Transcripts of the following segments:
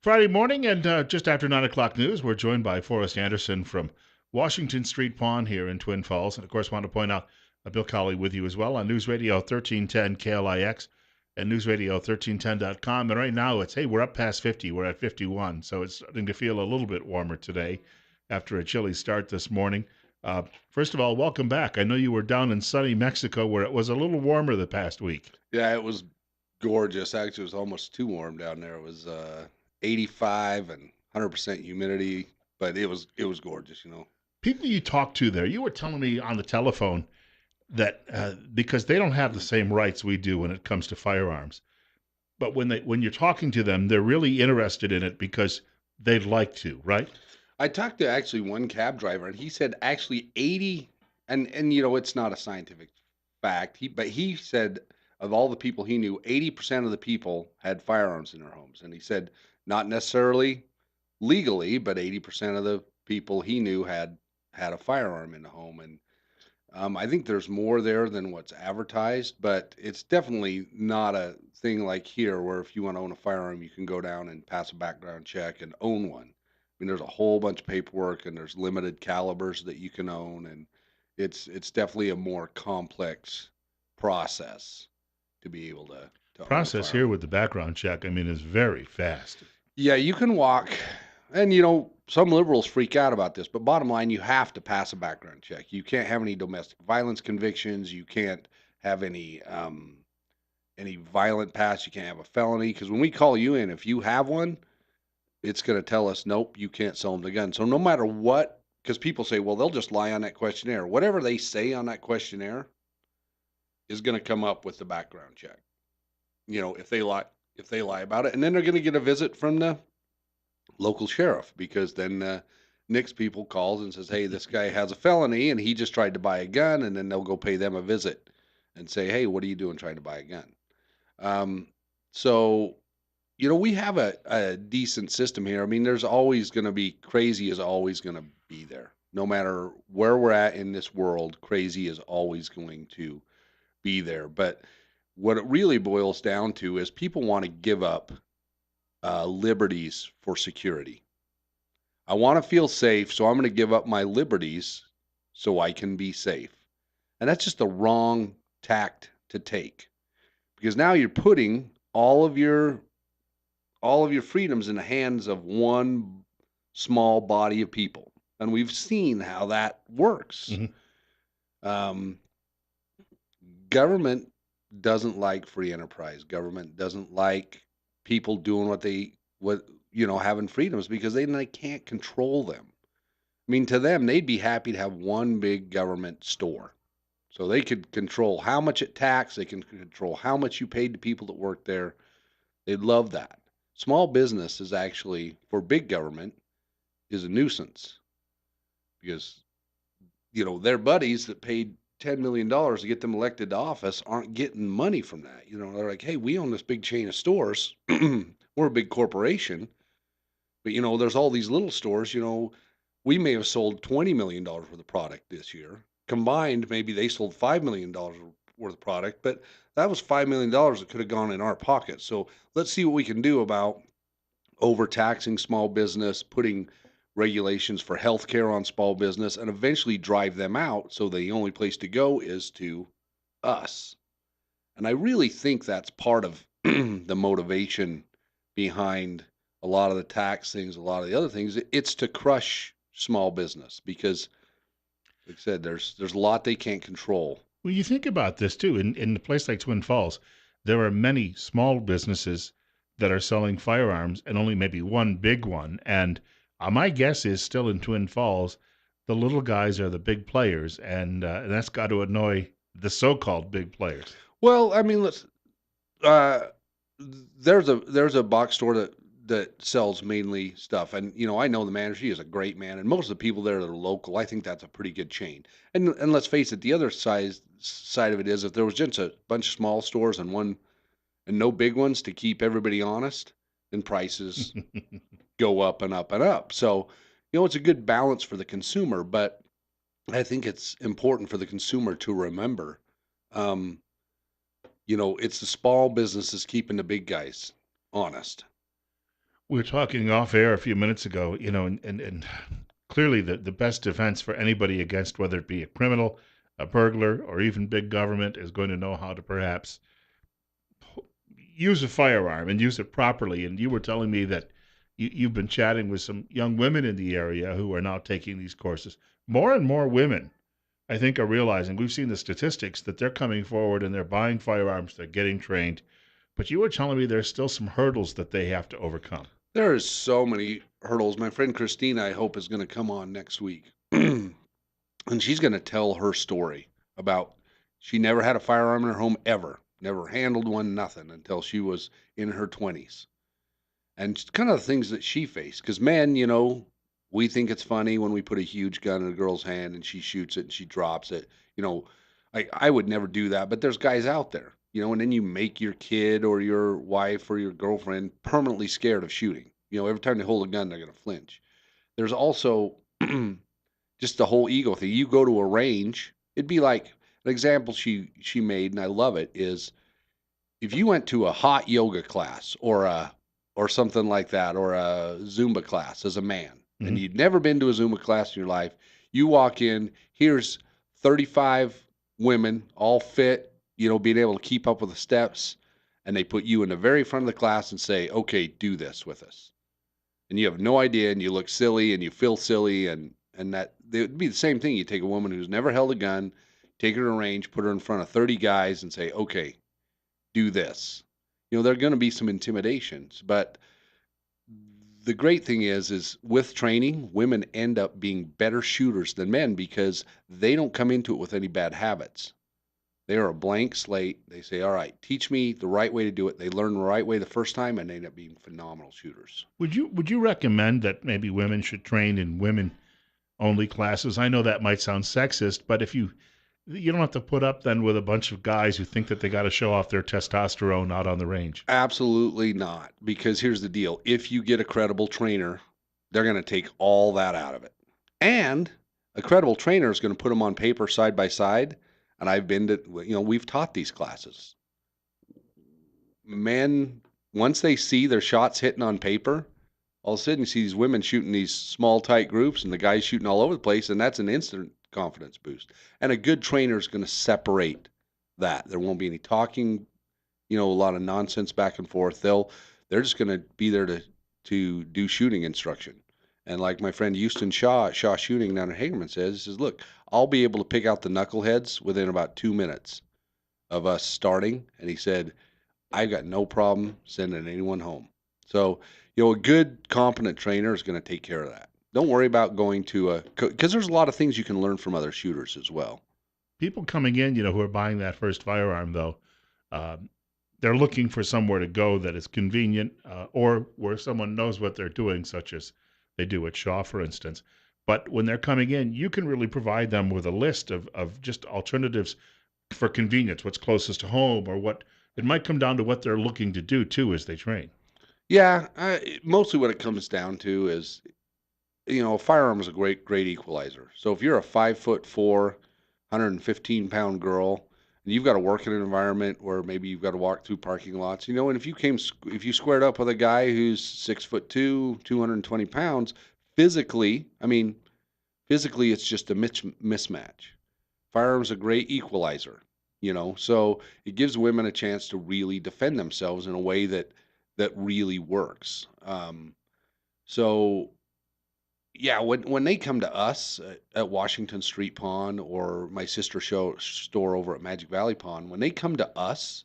Friday morning, and just after 9 o'clock news, we're joined by Forrest Andersen from Washington Street Pond here in Twin Falls. And of course, want to point out Bill Colley with you as well on News Radio 1310 KLIX and News Radio 1310.com. And right now, we're up past 50. We're at 51. So it's starting to feel a little bit warmer today after a chilly start this morning. First of all, welcome back. I know you were down in sunny Mexico where it was a little warmer the past week. Yeah, it was gorgeous. Actually, it was almost too warm down there. It was 85 and 100% humidity, but it was gorgeous. People you talk to there, you were telling me on the telephone that because they don't have the same rights we do when it comes to firearms, but when you're talking to them, they're really interested in it because they'd like to, right? I talked to actually one cab driver, and he said actually 80, and it's not a scientific fact. He said of all the people he knew, 80% of the people had firearms in their homes, and he said not necessarily legally, but 80% of the people he knew had a firearm in the home, and I think there's more there than what's advertised, but it's definitely not a thing like here where if you want to own a firearm, you can go down and pass a background check and own one. I mean, there's a whole bunch of paperwork and there's limited calibers that you can own, and it's definitely a more complex process to be able to own a Process here firearm. with the background check, I mean, is very fast. Yeah, you can walk, and some liberals freak out about this, but bottom line, you have to pass a background check. You can't have any domestic violence convictions. You can't have any violent past. You can't have a felony because when we call you in, if you have one, it's going to tell us, nope, you can't sell them the gun. So no matter what, because people say, well, they'll just lie on that questionnaire. Whatever they say on that questionnaire is going to come up with the background check. If they lie about it, and then they're going to get a visit from the local sheriff because then Nick's people calls and says, "Hey, this guy has a felony and he just tried to buy a gun," and then they'll go pay them a visit and say, "Hey, what are you doing trying to buy a gun?" Um, so we have a decent system here. I mean, there's always going to be crazy is always going to be there. No matter where we're at in this world, crazy is always going to be there. But what it really boils down to is people want to give up liberties for security. I want to feel safe, so I'm going to give up my liberties so I can be safe. And that's just the wrong tact to take because now you're putting all of your freedoms in the hands of one small body of people. And we've seen how that works. Mhm. Um, Government doesn't like free enterprise. Government doesn't like people doing having freedoms because they can't control them. I mean, to them, they'd be happy to have one big government store. So they could control how much it taxed, they can control how much you paid to people that work there. They'd love that. Small business is actually, for big government, is a nuisance because, their buddies that paid $10 million to get them elected to office aren't getting money from that. They're like, hey, we own this big chain of stores. We're a big corporation. But, there's all these little stores, we may have sold $20 million worth of product this year. Combined, maybe they sold $5 million worth of product, but that was $5 million that could have gone in our pocket. So let's see what we can do about overtaxing small business, putting regulations for healthcare on small business, and eventually drive them out. So the only place to go is to us. And I really think that's part of the motivation behind a lot of the tax things, a lot of the other things. It's to crush small business because, like I said, there's a lot they can't control. Well, you think about this too. In a place like Twin Falls, there are many small businesses that are selling firearms and only maybe one big one. And my guess is still in Twin Falls, the little guys are the big players, and that's got to annoy the so-called big players. Well, I mean, let's uh, there's a box store that sells mainly stuff, and I know the manager. He is a great man, and most of the people there that are local. I think that's a pretty good chain. And let's face it, the other side of it is if there was just a bunch of small stores and no big ones to keep everybody honest, then prices go up and up and up. So it's a good balance for the consumer, but I think it's important for the consumer to remember. Um, it's the small businesses keeping the big guys honest. We were talking off air a few minutes ago, and clearly the best defense for anybody against whether it be a criminal, a burglar, or even big government is going to know how to perhaps use a firearm and use it properly. And you were telling me that you've been chatting with some young women in the area who are now taking these courses. More and more women, I think, are realizing, we've seen the statistics, that they're coming forward and they're buying firearms, they're getting trained. But you were telling me there's still some hurdles that they have to overcome. There is so many hurdles. My friend Christina, I hope, is going to come on next week. And she's going to tell her story about she never had a firearm in her home ever, never handled one, nothing until she was in her 20s. And kind of the things that she faced. Because men, we think it's funny when we put a huge gun in a girl's hand and she shoots it and she drops it. You know, I would never do that, but there's guys out there, and then you make your kid or your wife or your girlfriend permanently scared of shooting. Every time they hold a gun, they're going to flinch. There's also just the whole ego thing. You go to a range, it'd be like an example she made, and I love it, is if you went to a hot yoga class or something like that, or a Zumba class as a man, and Hmm. you'd never been to a Zumba class in your life, you walk in, here's 35 women, all fit, being able to keep up with the steps, and they put you in the very front of the class and say, "Okay, do this with us." And you have no idea, and you look silly, and you feel silly, and that it would be the same thing. You take a woman who's never held a gun, take her to a range, put her in front of 30 guys, and say, "Okay, do this." There are going to be some intimidations, but the great thing is with training, women end up being better shooters than men because they don't come into it with any bad habits. They are a blank slate. They say, "All right, teach me the right way to do it." They learn the right way the first time and they end up being phenomenal shooters. Would you recommend that maybe women should train in women only classes? I know that might sound sexist, but if you don't have to put up then with a bunch of guys who think that they got to show off their testosterone out on the range. Absolutely not. Because here's the deal. If you get a credible trainer, they're going to take all that out of it. And a credible trainer is going to put them on paper side by side. And I've been to, we've taught these classes. Men, once they see their shots hitting on paper, all of a sudden you see these women shooting these small, tight groups and the guys shooting all over the place. And that's an instant confidence boost. And a good trainer is going to separate that. There won't be any talking, a lot of nonsense back and forth. They're just going to be there to do shooting instruction. And like my friend Houston Shaw Shooting down at Hagerman says, "Look, I'll be able to pick out the knuckleheads within about 2 minutes of us starting." And he said, "I've got no problem sending anyone home." So, a good, competent trainer is going to take care of that. Don't worry about going to because there's a lot of things you can learn from other shooters as well. People coming in, who are buying that first firearm, though, um, they're looking for somewhere to go that is convenient, or where someone knows what they're doing, such as they do at Shaw, for instance. But when they're coming in, you can really provide them with a list of just alternatives for convenience, what's closest to home, or what it might come down to what they're looking to do too as they train. Yeah, mostly what it comes down to is a firearm is a great equalizer. So if you're a 5'4", 115-pound girl, and you've got to work in an environment where maybe you've got to walk through parking lots, and if you squared up with a guy who's 6'2", 220 pounds, physically, physically it's just a mismatch. Firearms a great equalizer, so it gives women a chance to really defend themselves in a way that really works. So yeah, when they come to us at Washington Street Pawn or my sister show store over at Magic Valley Pawn, when they come to us,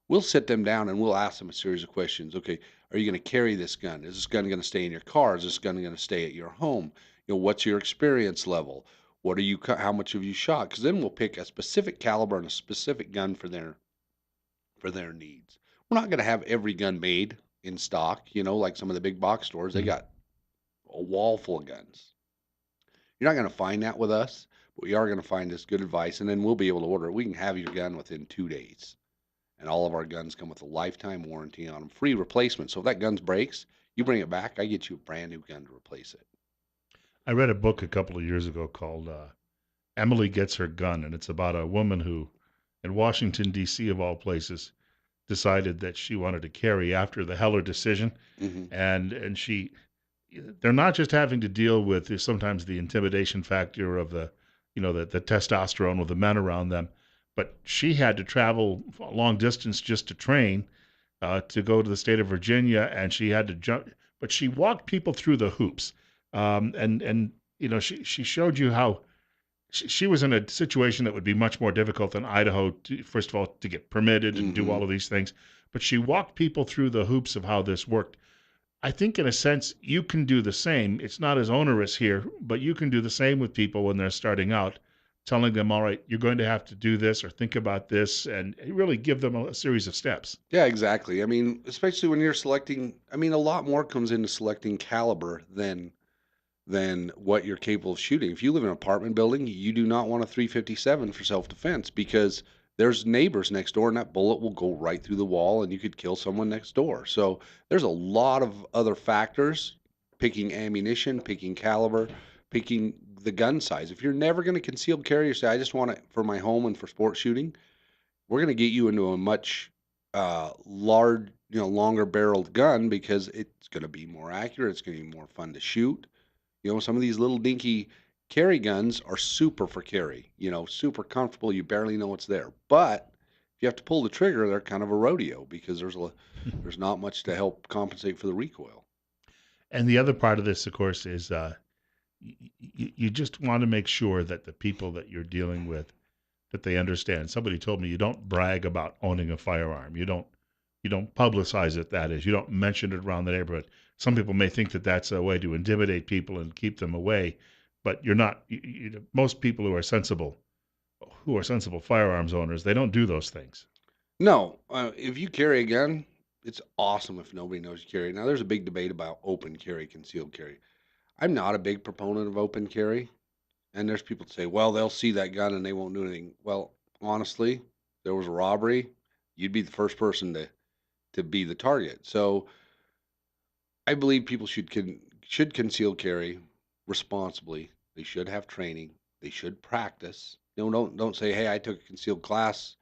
we'll sit them down and we'll ask them a series of questions. Okay, are you going to carry this gun? Is this gun going to stay in your car? Is this gun going to stay at your home? What's your experience level? What are you? How much have you shot? Because then we'll pick a specific caliber and a specific gun for their needs. We're not going to have every gun made in stock. Like some of the big box stores, they Mhm. got a wall full of guns. You're not going to find that with us, but we are going to find this good advice, and then we'll be able to order it. We can have your gun within 2 days, and all of our guns come with a lifetime warranty on them, free replacement. So if that gun breaks, you bring it back, I get you a brand new gun to replace it. I read a book a couple of years ago called Emily Gets Her Gun, and it's about a woman who, in Washington, D.C., of all places, decided that she wanted to carry after the Heller decision, Mhm. and she they're not just having to deal with sometimes the intimidation factor of the testosterone with the men around them, but she had to travel a long distance just to train to go to the state of Virginia, and she had to jump, but she walked people through the hoops, and she showed you how she was in a situation that would be much more difficult than Idaho, first of all, to get permitted and do all Mhm. of these things. But she walked people through the hoops of how this worked. I think, in a sense, you can do the same. It's not as onerous here, but you can do the same with people when they're starting out, telling them, all right, you're going to have to do this or think about this, and really give them a series of steps. Yeah, exactly. I mean, especially when you're selecting, I mean, a lot more comes into selecting caliber than what you're capable of shooting. If you live in an apartment building, you do not want a 357 for self-defense because there's neighbors next door and that bullet will go right through the wall and you could kill someone next door. So there's a lot of other factors, picking ammunition, picking caliber, picking the gun size. If you're never going to conceal carry or say, I just want it for my home and for sport shooting, we're going to get you into a much large, longer barreled gun because it's going to be more accurate. It's going to be more fun to shoot. Some of these little dinky carry guns are super for carry, super comfortable. You barely know what's there. But if you have to pull the trigger, they're kind of a rodeo because there's not much to help compensate for the recoil. And the other part of this, of course, is you just want to make sure that the people that you're dealing with that they understand. Somebody told me you don't brag about owning a firearm. You don't publicize it. That is, you don't mention it around the neighborhood. Some people may think that that's a way to intimidate people and keep them away, but you're not. Most people who are sensible firearms owners, they don't do those things. No, if you carry a gun, it's awesome if nobody knows you carry it. Now, there's a big debate about open carry, concealed carry. I'm not a big proponent of open carry. And there's people that say, well, they'll see that gun and they won't do anything. Well, honestly, there was a robbery, you'd be the first person to be the target. So I believe people should conceal carry responsibly. They should have training. They should practice. Don't say, hey, I took a concealed class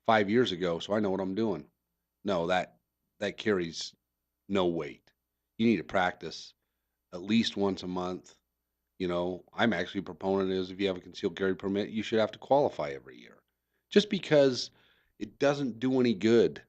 5 years ago, so I know what I'm doing. No, that carries no weight. You need to practice at least once a month. I'm actually a proponent is if you have a concealed carry permit, you should have to qualify every year. Just because it doesn't do any good.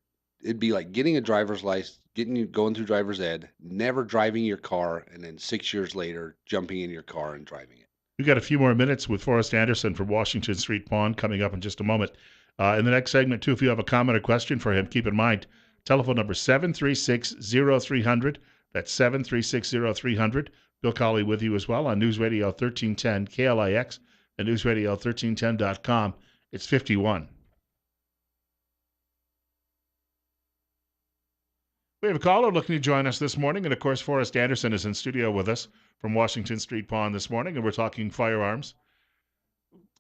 It'd be like getting a driver's license, getting you going through driver's ed, never driving your car, and then 6 years later jumping in your car and driving it. We've got a few more minutes with Forrest Andersen from Washington Street Pawn coming up in just a moment. In the next segment, too, if you have a comment or question for him, keep in mind telephone number 736-0300. That's 736-0300. Bill Colley with you as well on News Radio 1310 KLIX and newsradio1310.com. It's 51. We have a caller looking to join us this morning, and of course, Forrest Andersen is in studio with us from Washington Street Pawn this morning, and we're talking firearms.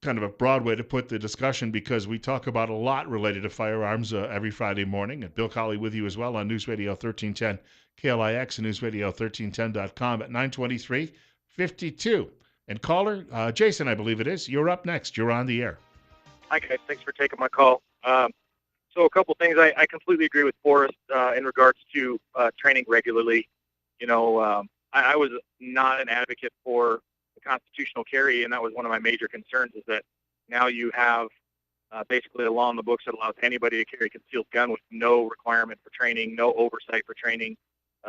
Kind of a broad way to put the discussion because we talk about a lot related to firearms every Friday morning. And Bill Colley with you as well on News Radio 1310 KLIX and newsradio1310.com at 923 52. And caller, Jason, I believe it is, you're up next. You're on the air. Hi, guys. Thanks for taking my call. So a couple things. I completely agree with Forrest in regards to training regularly. I was not an advocate for the constitutional carry, and that was one of my major concerns is that now you have basically a law in the books that allows anybody to carry a concealed gun with no requirement for training, no oversight for training.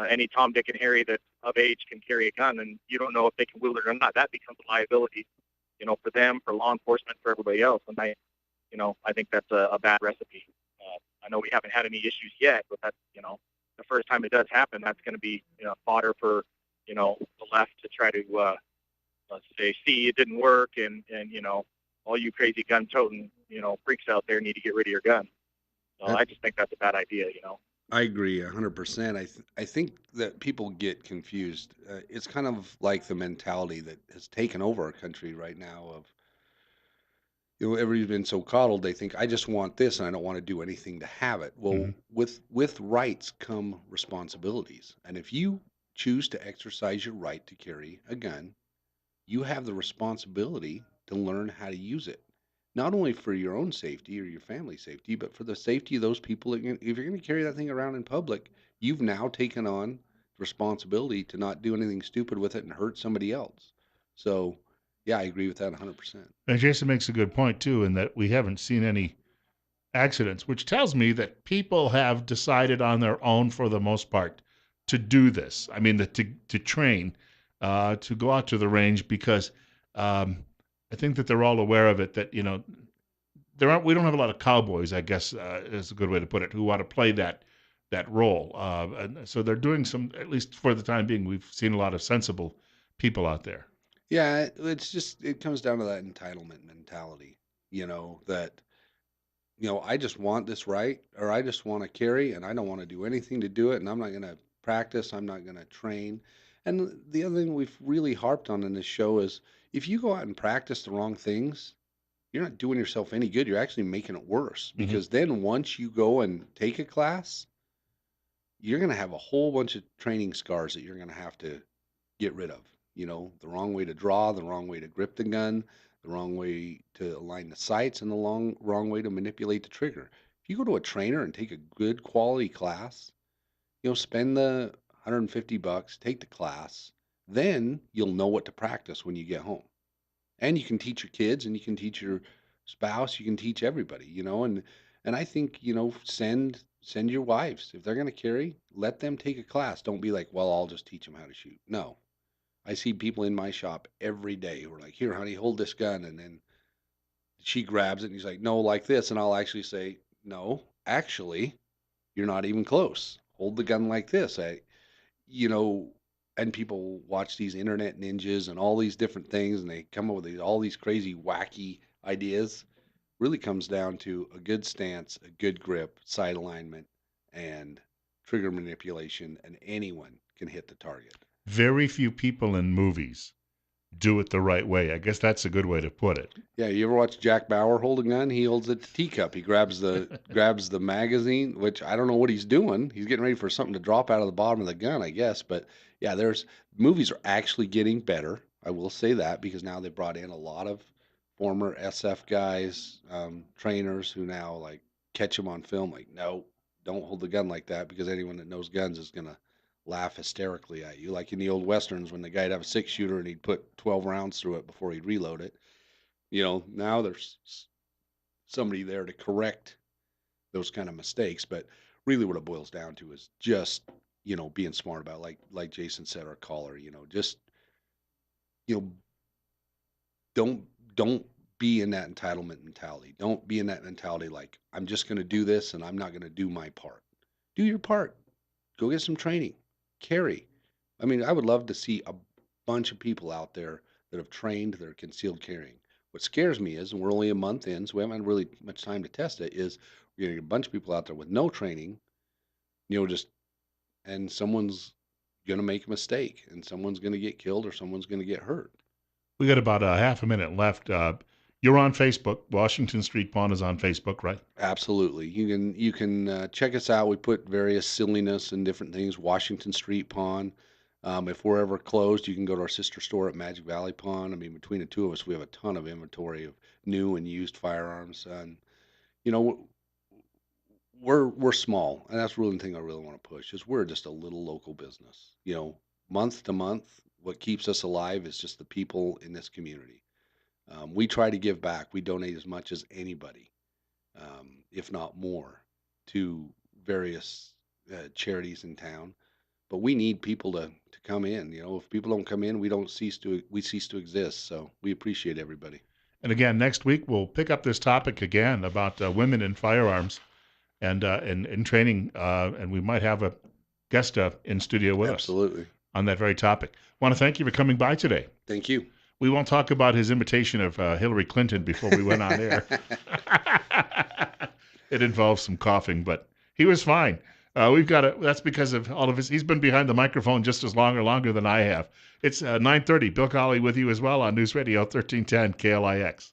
Any Tom, Dick, and Harry that's of age can carry a gun, and you don't know if they can wield it or not. That becomes a liability, for them, for law enforcement, for everybody else. And I think that's a bad recipe. I know we haven't had any issues yet, but that's, the first time it does happen, that's going to be, fodder for, the left to try to say, see, it didn't work. And all you crazy gun toting, freaks out there need to get rid of your gun. So Uh, I just think that's a bad idea. I agree 100%. I think that people get confused. It's kind of like the mentality that has taken over our country right now of everybody's been so coddled they think I just want this and I don't want to do anything to have it. Well, Mm-hmm. with rights come responsibilities. And if you choose to exercise your right to carry a gun, you have the responsibility to learn how to use it. not only for your own safety or your family's safety, but for the safety of those people. If you're going to carry that thing around in public, you've now taken on responsibility to not do anything stupid with it and hurt somebody else. So, yeah, I agree with that 100%. And Jason makes a good point too, in that we haven't seen any accidents, which tells me that people have decided on their own, for the most part, to do this. I mean, to train, to go out to the range, because I think that they're all aware of it. That we don't have a lot of cowboys, I guess, is a good way to put it, who want to play that role. And so they're doing some, at least for the time being. We've seen a lot of sensible people out there. Yeah, it comes down to that entitlement mentality, that I just want this right, or I just want to carry and I don't want to do anything to do it. And I'm not going to practice. I'm not going to train. And the other thing we've really harped on in this show is if you go out and practice the wrong things, you're not doing yourself any good. You're actually making it worse Mm-hmm. because then once you go and take a class, you're going to have a whole bunch of training scars that you're going to have to get rid of. The wrong way to draw, the wrong way to grip the gun, the wrong way to align the sights, and the wrong way to manipulate the trigger. If you go to a trainer and take a good quality class, spend the $150, take the class, then you'll know what to practice when you get home. And you can teach your kids and you can teach your spouse, you can teach everybody, and I think, send your wives. If they're going to carry, let them take a class. Don't be like, well, I'll just teach them how to shoot. No, I see people in my shop every day who are like, here, honey, hold this gun. And then she grabs it and he's like, no, like this. And I'll actually say, no, actually, you're not even close. Hold the gun like this. You know, and people watch these internet ninjas and all these different things and they come up with all these crazy, wacky ideas. Really comes down to a good stance, a good grip, sight alignment, and trigger manipulation, and anyone can hit the target. Very few people in movies do it the right way. I guess that's a good way to put it. Yeah, you ever watch Jack Bauer hold a gun? He holds it to teacup. He grabs the magazine, which I don't know what he's doing. He's getting ready for something to drop out of the bottom of the gun, I guess. But yeah, there's movies are actually getting better. I will say that because now they brought in a lot of former SF guys, trainers who now like catch them on film. Like, no, don't hold the gun like that because anyone that knows guns is gonna laugh hysterically at you. Like in the old westerns when the guy'd have a 6-shooter and he'd put 12 rounds through it before he'd reload it. Now there's somebody there to correct those kind of mistakes. But really, what it boils down to is just being smart about like Jason said, our caller. Just you know don't don't be in that entitlement mentality. Don't be in that mentality like I'm just going to do this and I'm not going to do my part. Do your part. Go get some training. Carry. I mean, I would love to see a bunch of people out there that have trained that are concealed carrying. What scares me is, and we're only a month in, so we haven't had really much time to test it, is we're getting a bunch of people out there with no training, just, and someone's going to make a mistake and someone's going to get killed or someone's going to get hurt. We got about a half a minute left. You're on Facebook. Washington Street Pawn is on Facebook, right? Absolutely. You can check us out. We put various silliness and different things. Washington Street Pawn. If we're ever closed, you can go to our sister store at Magic Valley Pawn. I mean, between the two of us, we have a ton of inventory of new and used firearms. And you know, we're small, and that's really the thing I really want to push is we're just a little local business. Month to month, what keeps us alive is just the people in this community. We try to give back. We donate as much as anybody, if not more, to various charities in town. But we need people to come in. If people don't come in, we cease to exist. So we appreciate everybody. And again, next week we'll pick up this topic again about women in firearms and in training, and we might have a guest in studio with Absolutely. us on that very topic. I want to thank you for coming by today. Thank you. We won't talk about his imitation of Hillary Clinton before we went on air. It involves some coughing, but he was fine. That's because of all of his. He's been behind the microphone just as long or longer than I have. It's 9:30. Bill Colley with you as well on News Radio 1310 KLIX.